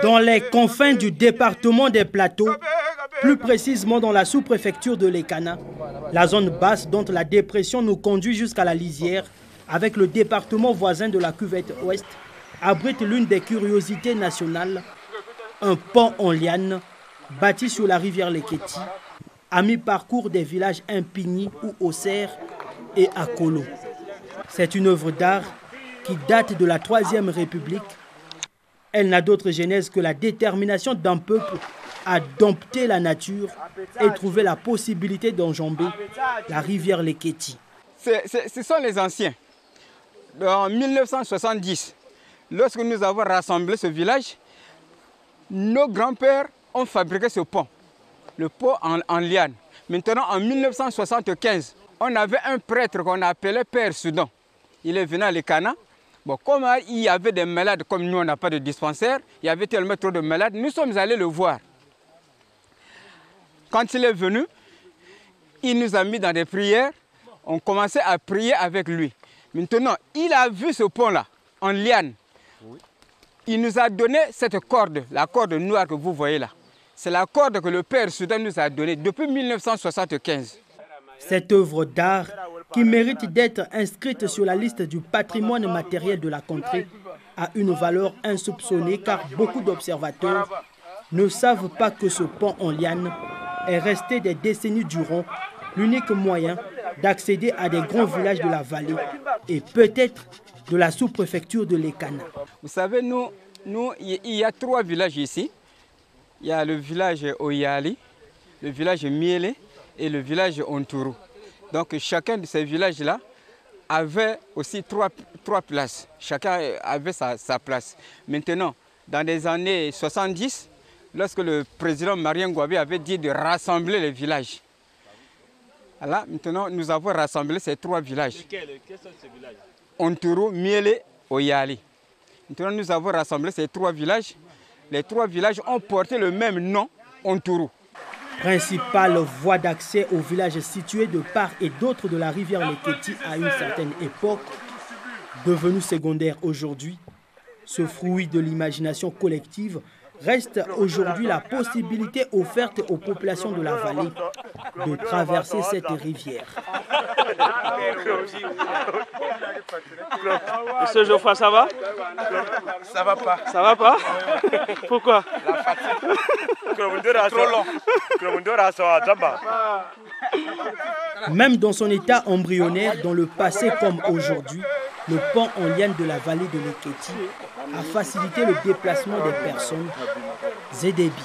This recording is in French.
Dans les confins du département des Plateaux, plus précisément dans la sous-préfecture de Lekana, la zone basse dont la dépression nous conduit jusqu'à la lisière, avec le département voisin de la cuvette ouest, abrite l'une des curiosités nationales, un pont en liane bâti sur la rivière Leketi, à mi-parcours des villages Impigny ou Auxerre et Akolo. C'est une œuvre d'art qui date de la Troisième République. Elle n'a d'autre genèse que la détermination d'un peuple à dompter la nature et trouver la possibilité d'enjamber la rivière Leketi. Ce sont les anciens. En 1970, lorsque nous avons rassemblé ce village, nos grands-pères ont fabriqué ce pont, le pont en liane. Maintenant, en 1975, on avait un prêtre qu'on appelait Père Soudan. Il est venu à Lekana. Bon, comme il y avait des malades, comme nous on n'a pas de dispensaire, il y avait tellement trop de malades, nous sommes allés le voir. Quand il est venu, il nous a mis dans des prières, on commençait à prier avec lui. Maintenant, il a vu ce pont-là, en liane. Il nous a donné cette corde, la corde noire que vous voyez là. C'est la corde que le Père Soudan nous a donnée depuis 1975. Cette œuvre d'art, qui mérite d'être inscrite sur la liste du patrimoine matériel de la contrée, a une valeur insoupçonnée car beaucoup d'observateurs ne savent pas que ce pont en liane est resté des décennies durant l'unique moyen d'accéder à des grands villages de la vallée et peut-être de la sous-préfecture de Lekana. Vous savez, il y a 3 villages ici. Il y a le village Oyali, le village Miele et le village Onturu. Donc chacun de ces villages-là avait aussi 3 places. Chacun avait sa place. Maintenant, dans les années 70, lorsque le président Marien Ngouabi avait dit de rassembler les villages, alors, maintenant, nous avons rassemblé ces 3 villages. Quels sont ces villages? Onturu, Miele, Oyali. Maintenant, nous avons rassemblé ces 3 villages. Les 3 villages ont porté le même nom, Onturu. Principale voie d'accès aux villages situés de part et d'autre de la rivière Leketi à une certaine époque, devenu secondaire aujourd'hui, ce fruit de l'imagination collective reste aujourd'hui la possibilité offerte aux populations de la vallée de traverser cette rivière. Monsieur Geoffroy, ça va? Ça va pas. Ça va pas? Pourquoi? La fatigue. Trop long. Même dans son état embryonnaire, dans le passé comme aujourd'hui, le pont en liane de la vallée de Leketi a facilité le déplacement des personnes et des biens.